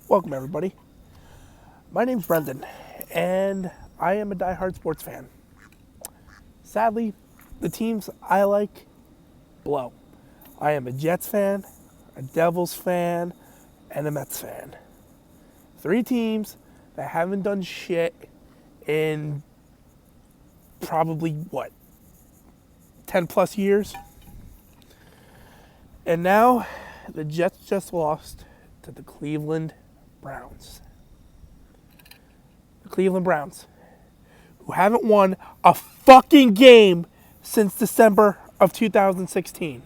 Welcome, everybody. My name's Brendan, and I am a diehard sports fan. Sadly, the teams I like blow. I am a Jets fan, a Devils fan, and a Mets fan. Three teams that haven't done shit in probably, 10 plus years? And now, the Jets just lost to the Cleveland Browns. The Cleveland Browns, who haven't won a fucking game since December of 2016.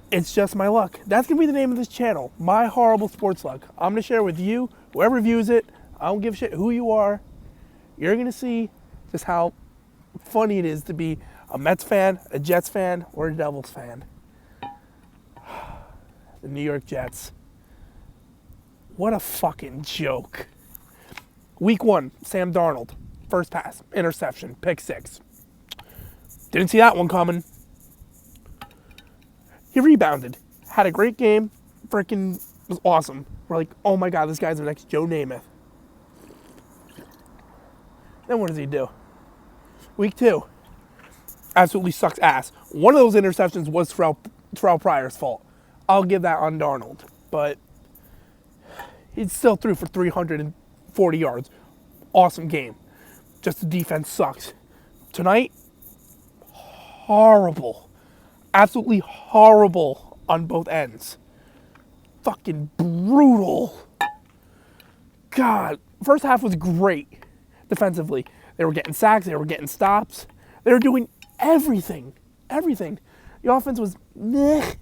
It's just my luck. That's going to be the name of this channel, My Horrible Sports Luck. I'm going to share with you, whoever views it, I don't give a shit who you are. You're going to see just how funny it is to be a Mets fan, a Jets fan, or a Devils fan. The New York Jets. What a fucking joke. Week 1, Sam Darnold. First pass, interception, pick 6. Didn't see that one coming. He rebounded. Had a great game. Freaking was awesome. We're like, oh my God, this guy's the next Joe Namath. Then what does he do? Week 2. Absolutely sucks ass. One of those interceptions was Terrell Pryor's fault. I'll give that on Darnold. But he still threw for 340 yards. Awesome game. Just the defense sucks. Tonight, horrible. Absolutely horrible on both ends. Fucking brutal. God, first half was great defensively. They were getting sacks, they were getting stops. They were doing everything. Everything. The offense was meh.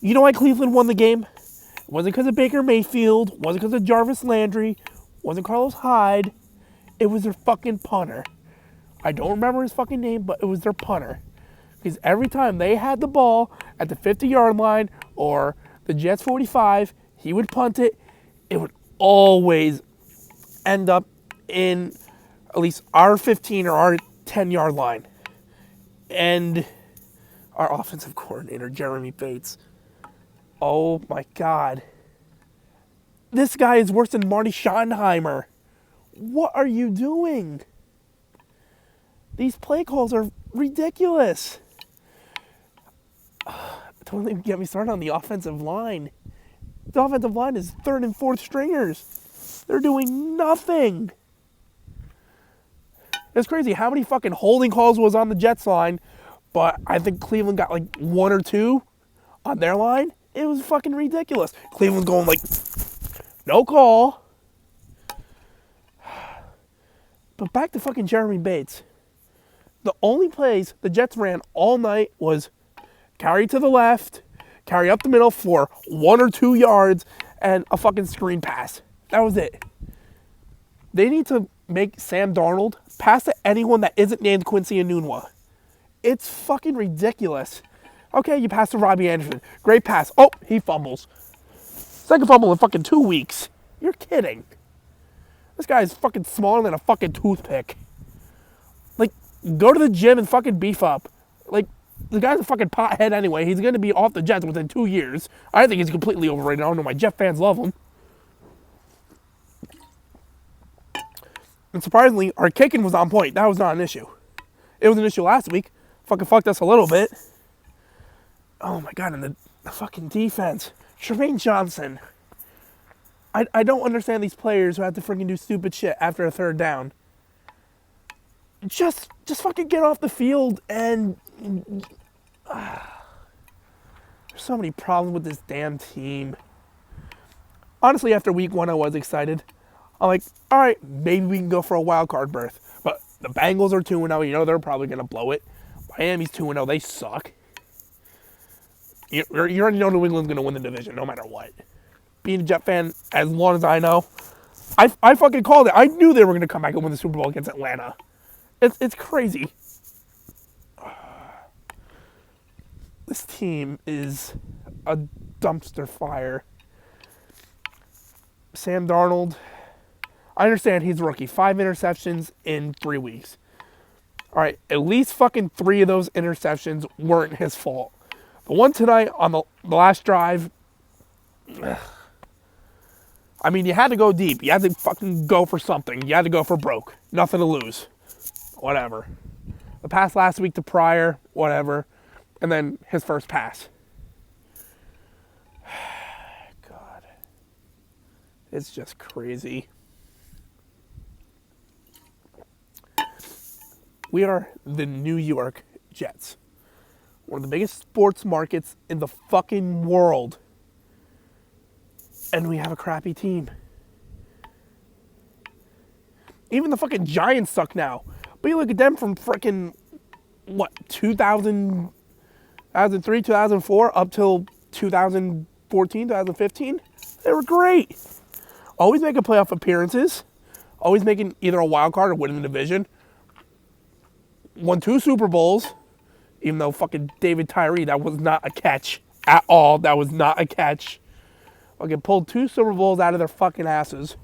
You know why Cleveland won the game? It wasn't because of Baker Mayfield. It wasn't because of Jarvis Landry. It wasn't Carlos Hyde. It was their fucking punter. I don't remember his fucking name, but it was their punter. Because every time they had the ball at the 50-yard line or the Jets 45, he would punt it. It would always end up in at least our 15 or our 10-yard line. And our offensive coordinator, Jeremy Bates. Oh my God. This guy is worse than Marty Schottenheimer. What are you doing? These play calls are ridiculous. Don't even get me started on the offensive line. The offensive line is third and fourth stringers. They're doing nothing. It's crazy how many fucking holding calls was on the Jets line, but I think Cleveland got like 1 or 2 on their line. It was fucking ridiculous. Cleveland's going like, no call. But back to fucking Jeremy Bates. The only plays the Jets ran all night was carry to the left, carry up the middle for 1 or 2 yards, and a fucking screen pass. That was it. They need to make Sam Darnold pass to anyone that isn't named Quincy Enunwa. It's fucking ridiculous. Okay, you pass to Robbie Anderson. Great pass. Oh, he fumbles. Second fumble in fucking 2 weeks. You're kidding. This guy is fucking smaller than a fucking toothpick. Like, go to the gym and fucking beef up. Like, the guy's a fucking pothead anyway. He's going to be off the Jets within 2 years. I think he's completely overrated. I don't know why Jet fans love him. And surprisingly, our kicking was on point. That was not an issue. It was an issue last week. Fucking fucked us a little bit. Oh my God, and the fucking defense. Tremaine Johnson. I don't understand these players who have to freaking do stupid shit after a third down. Just fucking get off the field and... there's so many problems with this damn team. Honestly, after week 1, I was excited. I'm like, all right, maybe we can go for a wild card berth. But the Bengals are 2-0. You know they're probably going to blow it. Miami's 2-0. They suck. You already know New England's going to win the division no matter what. Being a Jet fan, as long as I know, I fucking called it. I knew they were going to come back and win the Super Bowl against Atlanta. It's crazy. This team is a dumpster fire. Sam Darnold, I understand he's a rookie. 5 interceptions in 3 weeks. All right, at least fucking 3 of those interceptions weren't his fault. The one tonight on the last drive, I mean, you had to go deep. You had to fucking go for something. You had to go for broke. Nothing to lose. Whatever. The pass last week to Pryor, whatever. And then his first pass. God. It's just crazy. We are the New York Jets. One of the biggest sports markets in the fucking world. And we have a crappy team. Even the fucking Giants suck now. But you look at them from freaking, 2003, 2004, up till 2014, 2015. They were great. Always making playoff appearances. Always making either a wild card or winning the division. Won 2 Super Bowls. Even though fucking David Tyree, that was not a catch at all. That was not a catch. Fucking pulled 2 Super Bowls out of their fucking asses.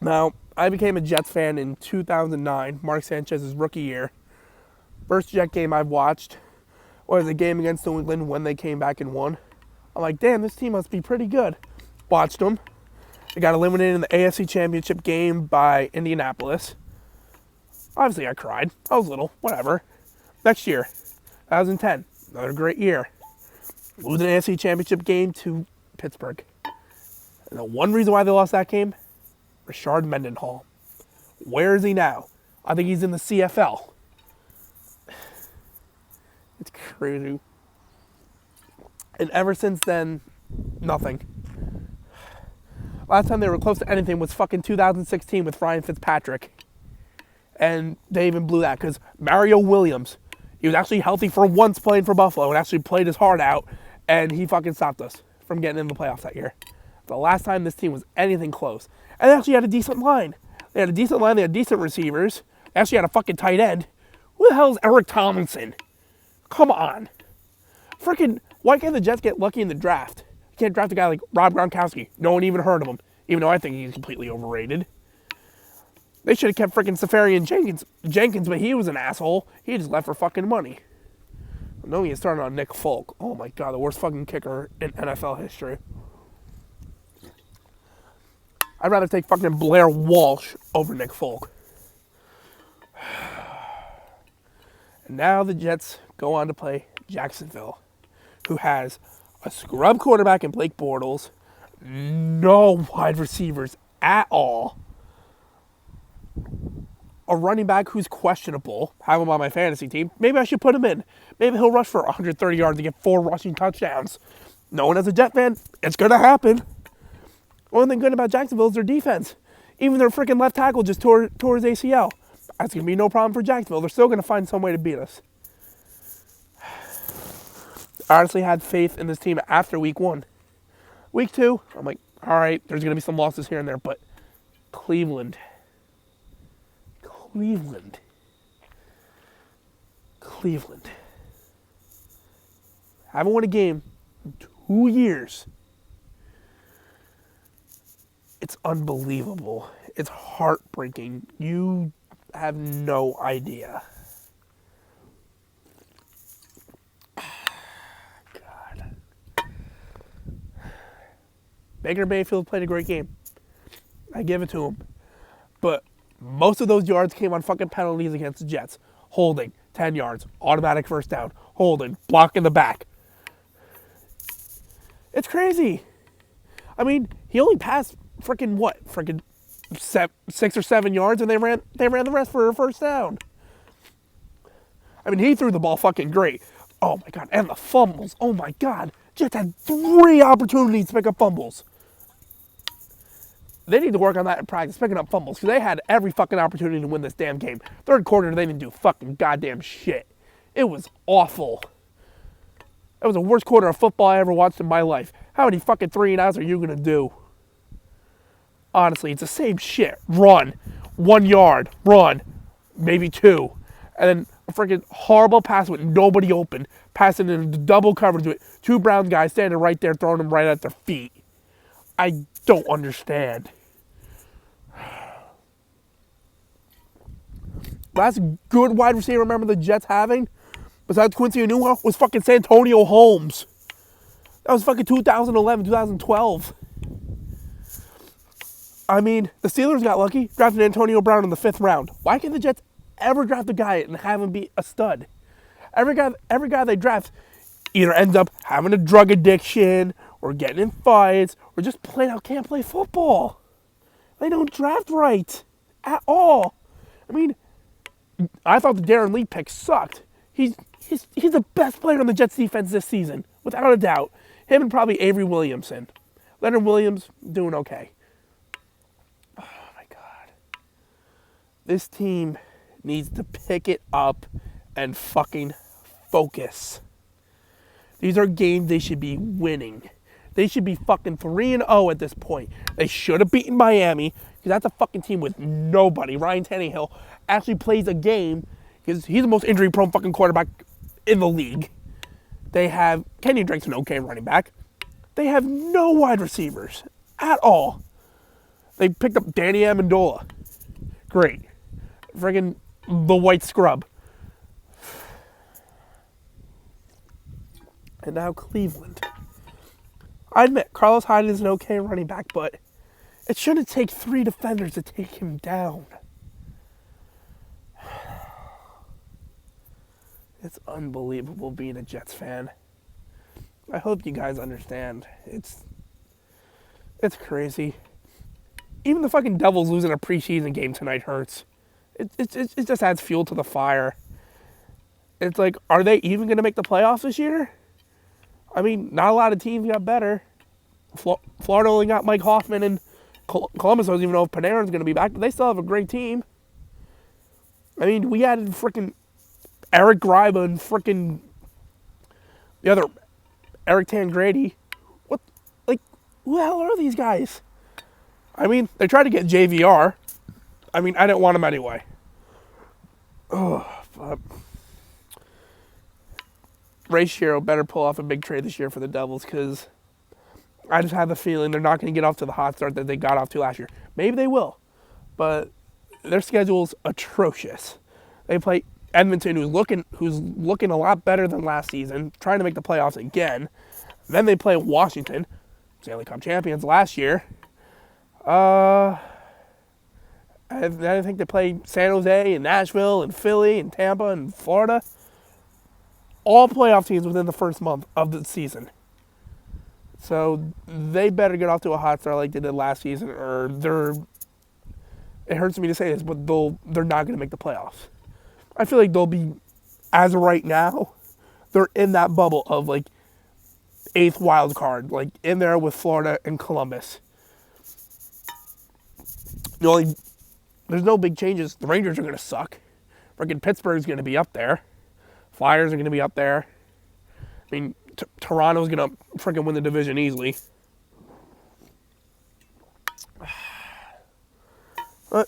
Now, I became a Jets fan in 2009, Mark Sanchez's rookie year. First Jet game I've watched was a game against New England when they came back and won. I'm like, damn, this team must be pretty good. Watched them. They got eliminated in the AFC Championship game by Indianapolis. Obviously, I cried. I was little. Whatever. Next year, 2010, another great year. Losing an AFC Championship game to Pittsburgh. And the one reason why they lost that game, Rashard Mendenhall. Where is he now? I think he's in the CFL. It's crazy. And ever since then, nothing. Last time they were close to anything was fucking 2016 with Ryan Fitzpatrick. And they even blew that because Mario Williams, he was actually healthy for once playing for Buffalo and actually played his heart out, and he fucking stopped us from getting in the playoffs that year. The last time this team was anything close. And they actually had a decent line. They had a decent line. They had decent receivers. They actually had a fucking tight end. Who the hell is Eric Tomlinson? Come on. Freaking, why can't the Jets get lucky in the draft? You can't draft a guy like Rob Gronkowski. No one even heard of him, even though I think he's completely overrated. They should have kept freaking Safarian Jenkins, but he was an asshole. He just left for fucking money. No, he started on Nick Folk. Oh my God, the worst fucking kicker in NFL history. I'd rather take fucking Blair Walsh over Nick Folk. And now the Jets go on to play Jacksonville, who has a scrub quarterback in Blake Bortles, no wide receivers at all, a running back who's questionable, have him on my fantasy team. Maybe I should put him in. Maybe he'll rush for 130 yards and get 4 rushing touchdowns. Knowing as a Jet fan, it's going to happen. One thing good about Jacksonville is their defense. Even their freaking left tackle just tore his ACL. That's going to be no problem for Jacksonville. They're still going to find some way to beat us. I honestly had faith in this team after week 1. Week 2, I'm like, all right, there's going to be some losses here and there, but Cleveland. Haven't won a game in 2 years. It's unbelievable. It's heartbreaking. You have no idea. God. Baker Mayfield played a great game. I give it to him. But most of those yards came on fucking penalties against the Jets. Holding, 10 yards, automatic first down. Holding, block in the back. It's crazy. I mean, he only passed freaking 6 or 7 yards, and they ran the rest for a first down. I mean, he threw the ball fucking great. Oh my God, and the fumbles. Oh my God, Jets had 3 opportunities to pick up fumbles. They need to work on that in practice, picking up fumbles, because they had every fucking opportunity to win this damn game. Third quarter, they didn't do fucking goddamn shit. It was awful. That was the worst quarter of football I ever watched in my life. How many fucking 3-and-outs are you going to do? Honestly, it's the same shit. Run. 1 yard. Run. Maybe 2. And then a freaking horrible pass with nobody open. Passing into double coverage with 2 Browns guys standing right there, throwing them right at their feet. I don't understand. Last good wide receiver I remember the Jets having, besides Quincy Enunwa, was fucking Santonio Holmes. That was fucking 2011, 2012. I mean, the Steelers got lucky, drafted Antonio Brown in the 5th round. Why can't the Jets ever draft a guy and have him be a stud? Every guy they draft either ends up having a drug addiction or getting in fights or just plain out can't play football. They don't draft right at all. I mean, I thought the Darren Lee pick sucked. He's the best player on the Jets defense this season, without a doubt. Him and probably Avery Williamson. Leonard Williams, doing okay. Oh my God. This team needs to pick it up and fucking focus. These are games they should be winning. They should be fucking 3-0 at this point. They should have beaten Miami, because that's a fucking team with nobody. Ryan Tannehill actually plays a game, because he's the most injury-prone fucking quarterback in the league. They have Kenyon Drake's an okay running back. They have no wide receivers at all. They picked up Danny Amendola. Great. Friggin' the white scrub. And now Cleveland. I admit, Carlos Hyde is an okay running back, but it shouldn't take 3 defenders to take him down. It's unbelievable being a Jets fan. I hope you guys understand. It's crazy. Even the fucking Devils losing a preseason game tonight hurts. It just adds fuel to the fire. It's like, are they even going to make the playoffs this year? I mean, not a lot of teams got better. Florida only got Mike Hoffman, and Columbus doesn't even know if Panarin's going to be back, but they still have a great team. I mean, we added freaking Eric Greiba and freaking the other Eric Tangradi. What, like, who the hell are these guys? I mean, they tried to get JVR. I mean, I didn't want him anyway. Oh, but Ray Shero better pull off a big trade this year for the Devils, because I just have the feeling they're not going to get off to the hot start that they got off to last year. Maybe they will, but their schedule's atrocious. They play Edmonton, who's looking a lot better than last season, trying to make the playoffs again. Then they play Washington, Stanley Cup champions last year. I think they play San Jose and Nashville and Philly and Tampa and Florida. All playoff teams within the first month of the season. So they better get off to a hot start like they did last season, or it hurts me to say this, but they're not going to make the playoffs. I feel like they'll be, as of right now, they're in that bubble of like 8th wild card, like in there with Florida and Columbus. There's no big changes. The Rangers are going to suck. Freaking Pittsburgh's going to be up there. Flyers are going to be up there. I mean, Toronto's going to freaking win the division easily. But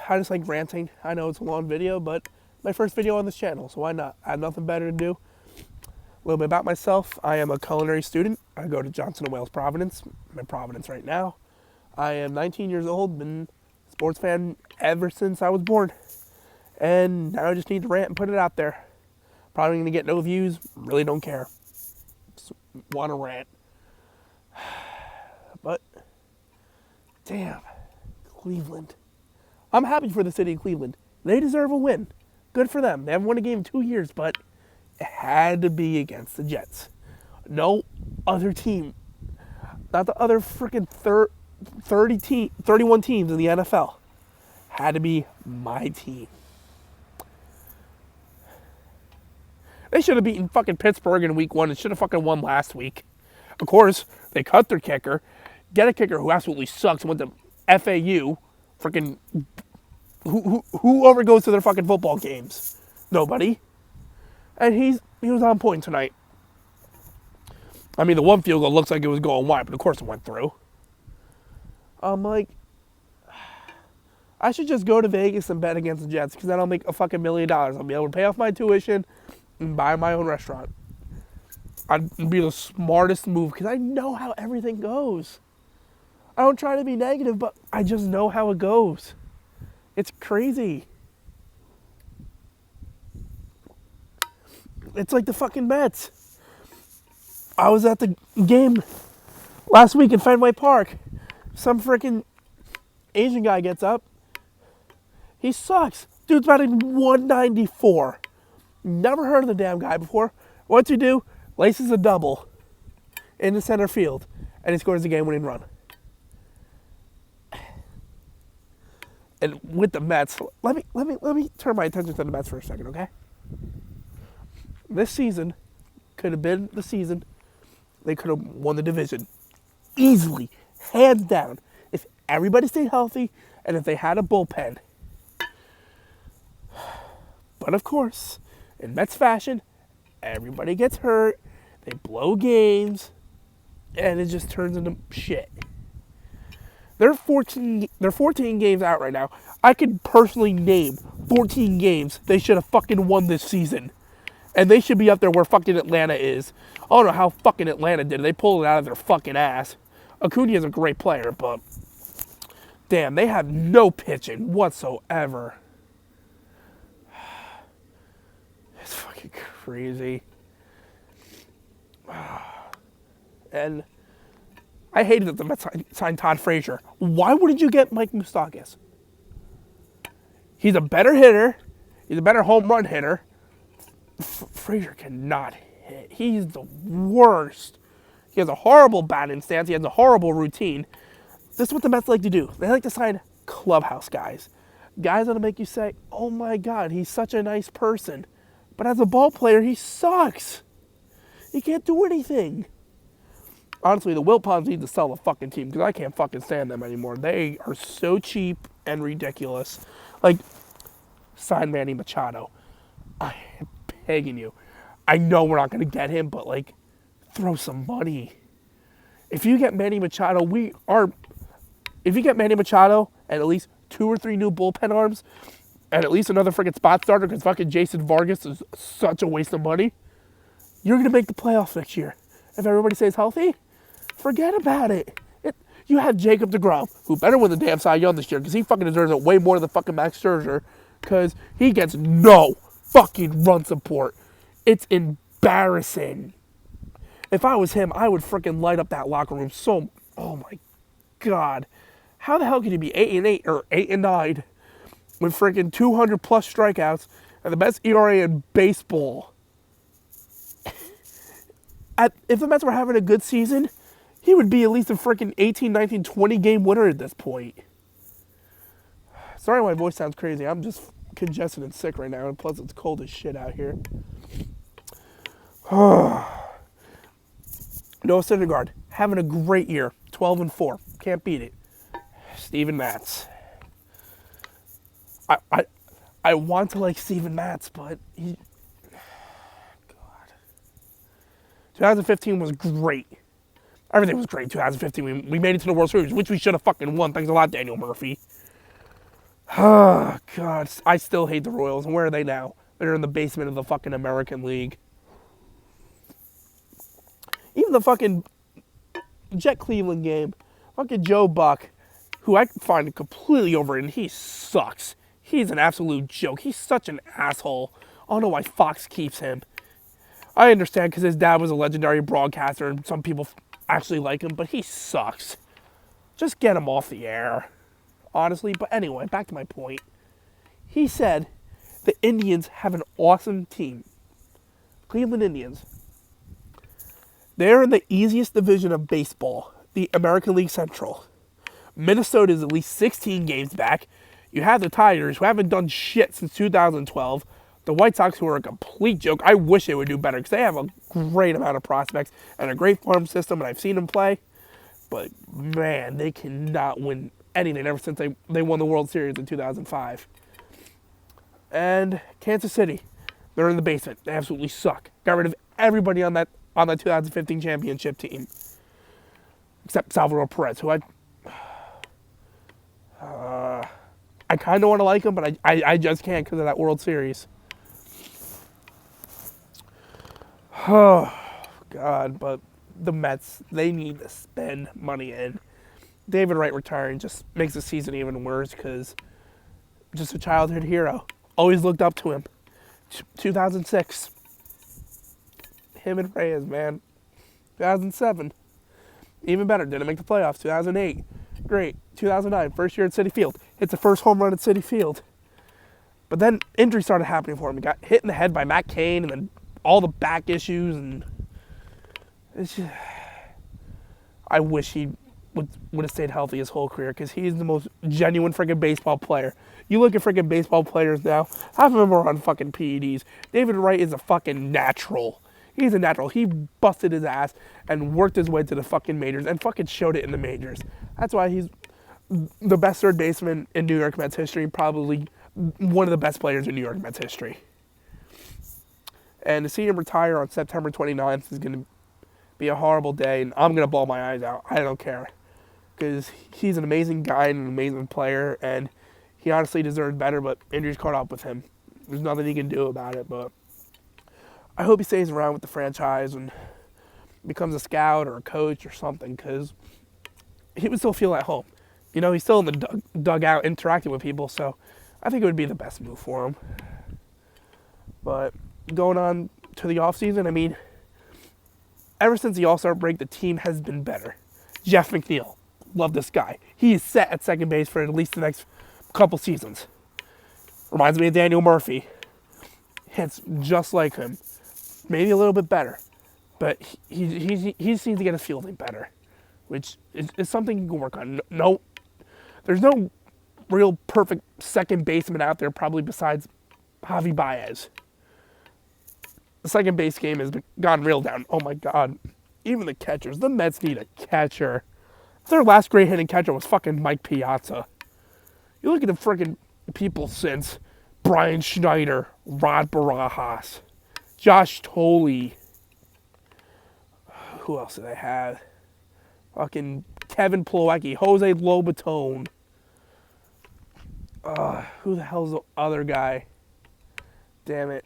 I just like ranting. I know it's a long video, but my first video on this channel, so why not? I have nothing better to do. A little bit about myself. I am a culinary student. I go to Johnson & Wales Providence. I'm in Providence right now. I am 19 years old, been a sports fan ever since I was born. And now I just need to rant and put it out there. Probably going to get no views. Really don't care. Just want to rant. But, damn. Cleveland. I'm happy for the city of Cleveland. They deserve a win. Good for them. They haven't won a game in 2 years, but it had to be against the Jets. No other team. Not the other freaking 31 teams in the NFL. Had to be my team. They should have beaten fucking Pittsburgh in week 1 and should have fucking won last week. Of course, they cut their kicker, get a kicker who absolutely sucks and went to FAU. Freaking, who ever goes to their fucking football games? Nobody. And he was on point tonight. I mean, the one field goal looks like it was going wide, but of course it went through. I'm like, I should just go to Vegas and bet against the Jets, because then I'll make a fucking $1 million. I'll be able to pay off my tuition and buy my own restaurant. I'd be the smartest move, because I know how everything goes. I don't try to be negative, but I just know how it goes. It's crazy. It's like the fucking Mets. I was at the game last week in Fenway Park. Some freaking Asian guy gets up. He sucks. Dude's batting 194. Never heard of the damn guy before. What's he do? Laces a double in the center field, and he scores the game-winning run. And with the Mets, let me turn my attention to the Mets for a second, okay? This season could have been the season they could have won the division easily, hands down, if everybody stayed healthy and if they had a bullpen. But of course, in Mets fashion, everybody gets hurt, they blow games, and it just turns into shit. They're 14 games out right now. I could personally name 14 games they should have fucking won this season. And they should be up there where fucking Atlanta is. I don't know how fucking Atlanta did it. They pulled it out of their fucking ass. Acuna is a great player, but damn, they have no pitching whatsoever. It's fucking crazy. And I hated that the Mets signed Todd Frazier. Why wouldn't you get Mike Moustakas? He's a better hitter. He's a better home run hitter. Frazier cannot hit. He's the worst. He has a horrible batting stance. He has a horrible routine. This is what the Mets like to do. They like to sign clubhouse guys. Guys that'll make you say, oh my God, he's such a nice person. But as a ball player, he sucks. He can't do anything. Honestly, the Wilpons need to sell the fucking team because I can't fucking stand them anymore. They are so cheap and ridiculous. Like, sign Manny Machado. I am begging you. I know we're not going to get him, but, like, throw some money. If you get Manny Machado, if you get Manny Machado and at least 2 or 3 new bullpen arms and at least another freaking spot starter because fucking Jason Vargas is such a waste of money, you're going to make the playoffs next year. If everybody stays healthy, forget about it. You have Jacob deGrom, who better win the damn Cy Young this year because he fucking deserves it way more than fucking Max Scherzer because he gets no fucking run support. It's embarrassing. If I was him, I would freaking light up that locker room so... Oh my God. How the hell can you be 8-8 or 8-9 with freaking 200 plus strikeouts and the best ERA in baseball? If the Mets were having a good season, he would be at least a freaking 18, 19, 20 game winner at this point. Sorry my voice sounds crazy. I'm just congested and sick right now, and plus it's cold as shit out here. Noah Syndergaard, having a great year. 12-4. Can't beat it. Steven Matz. I want to like Steven Matz, but he... God. 2015 was great. Everything was great in 2015. We made it to the World Series, which we should have fucking won. Thanks a lot, Daniel Murphy. Oh, God. I still hate the Royals. And where are they now? They're in the basement of the fucking American League. Even the fucking Jet Cleveland game, fucking Joe Buck, who I find completely overrated, he sucks. He's an absolute joke. He's such an asshole. I don't know why Fox keeps him. I understand because his dad was a legendary broadcaster and some people actually like him, but he sucks. Just get him off the air, honestly. But anyway, back to my point. He said the Indians have an awesome team. Cleveland Indians. They're in the easiest division of baseball, the American League Central. Minnesota is at least 16 games back. You have the Tigers, who haven't done shit since 2012. The White Sox, who are a complete joke. I wish they would do better because they have a great amount of prospects and a great farm system, and I've seen them play. But, man, they cannot win anything ever since they won the World Series in 2005. And Kansas City, they're in the basement. They absolutely suck. Got rid of everybody on that 2015 championship team. Except Salvador Perez, who I kind of want to like him, but I just can't because of that World Series. Oh, God, but the Mets, they need to spend money in. David Wright retiring just makes the season even worse because just a childhood hero. Always looked up to him. 2006. Him and Reyes, man. 2007, even better, didn't make the playoffs. 2008, great. 2009, first year at Citi Field, hits the first home run at Citi Field. But then injuries started happening for him. He got hit in the head by Matt Cain, and then all the back issues, and it's just, I wish he would have stayed healthy his whole career, because he's the most genuine freaking baseball player. You look at freaking baseball players now, half of them are on fucking PEDs. David Wright is a fucking natural. He's a natural. He busted his ass and worked his way to the fucking majors and fucking showed it in the majors. That's why he's the best third baseman in New York Mets history, probably one of the best players in New York Mets history. And to see him retire on September 29th is going to be a horrible day, and I'm going to bawl my eyes out. I don't care. Because he's an amazing guy and an amazing player, and he honestly deserves better, but injuries caught up with him. There's nothing he can do about it, but I hope he stays around with the franchise and becomes a scout or a coach or something, because he would still feel at home. You know, he's still in the dugout interacting with people, so I think it would be the best move for him. But going on to the offseason, I mean, ever since the All-Star break, the team has been better. Jeff McNeil, love this guy. He is set at second base for at least the next couple seasons. Reminds me of Daniel Murphy. Hits just like him. Maybe a little bit better. But he seems to get his fielding better, which is something you can work on. No, there's no real perfect second baseman out there, probably besides Javi Baez. The second base game has gone real down. Oh my God. Even the catchers. The Mets need a catcher. Their last great hitting catcher was fucking Mike Piazza. You look at the freaking people since Brian Schneider, Rod Barajas, Josh Tolley. Who else did I have? Fucking Kevin Plawecki, Jose Lobaton. Who the hell's the other guy? Damn it.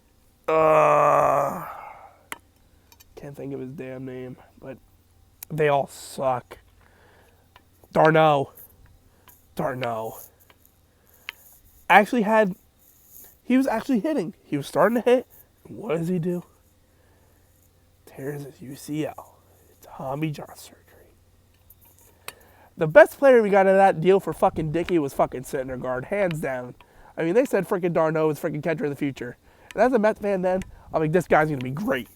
Can't think of his damn name, but they all suck. Darno. He was actually hitting. He was starting to hit. What does he do? Tears his UCL. Tommy John surgery. The best player we got out of that deal for fucking Dickey was fucking Syndergaard, hands down. I mean, they said freaking Darno is freaking catcher of the future. And as a Mets fan then, I'm like, this guy's going to be great.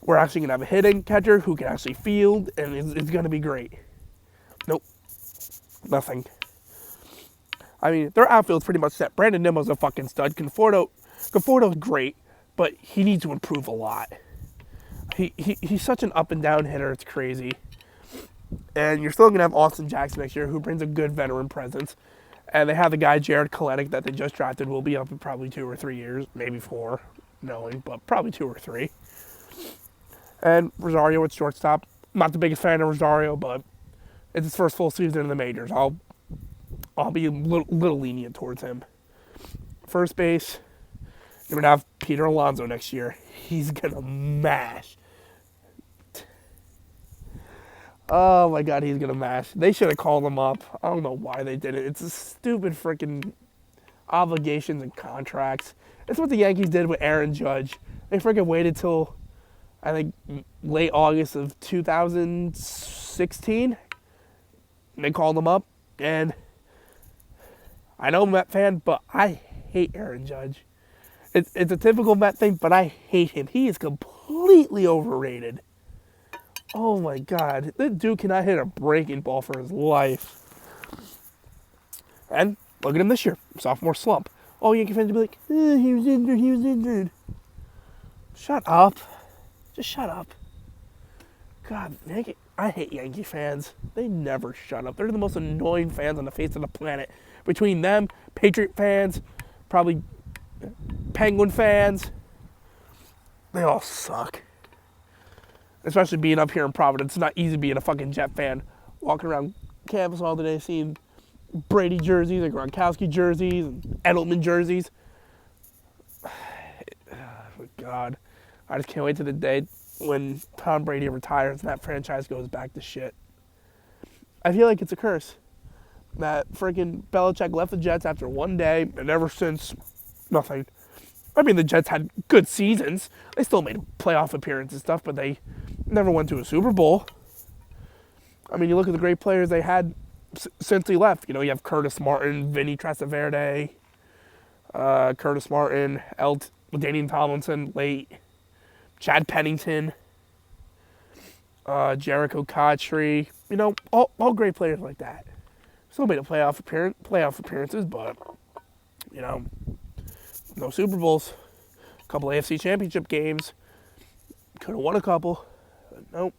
We're actually going to have a hitting catcher who can actually field, and it's going to be great. Nope. Nothing. I mean, their outfield's pretty much set. Brandon Nimmo's a fucking stud. Conforto's great, but he needs to improve a lot. He's such an up and down hitter, it's crazy. And you're still going to have Austin Jackson next year, who brings a good veteran presence. And they have the guy, Jared Kelenic, that they just drafted, will be up in probably 2 or 3 years, maybe 4, knowing, but probably 2 or 3. And Rosario at shortstop. Not the biggest fan of Rosario, but it's his first full season in the majors. I'll be a little lenient towards him. First base, you're going to have Peter Alonso next year. He's going to mash. Oh my God, he's going to mash. They should have called him up. I don't know why they did it. It's a stupid freaking obligations and contracts. It's what the Yankees did with Aaron Judge. They freaking waited till, I think, late August of 2016. And they called him up. And I know I'm a Met fan, but I hate Aaron Judge. It's a typical Met thing, but I hate him. He is completely overrated. Oh my God. This dude cannot hit a breaking ball for his life. And look at him this year. Sophomore slump. Oh, Yankee fans will be like, he was injured. Shut up. Just shut up. God, I hate Yankee fans. They never shut up. They're the most annoying fans on the face of the planet. Between them, Patriot fans, probably Penguin fans, they all suck. Especially being up here in Providence. It's not easy being a fucking Jet fan. Walking around campus all the day, seeing Brady jerseys, and Gronkowski jerseys, and Edelman jerseys. Oh, God. I just can't wait to the day when Tom Brady retires and that franchise goes back to shit. I feel like it's a curse that freaking Belichick left the Jets after one day, and ever since, nothing. I mean, the Jets had good seasons. They still made playoff appearances and stuff, but they Never went to a Super Bowl. I mean, you look at the great players they had since he left. You know, you have Curtis Martin, Vinny Testaverde, Curtis Martin, Daniel Tomlinson, late, Chad Pennington, Jericho Cotchery. You know, all great players like that. Still made a playoff appearances, but you know, no Super Bowls. A couple AFC Championship games. Could have won a couple. But nope.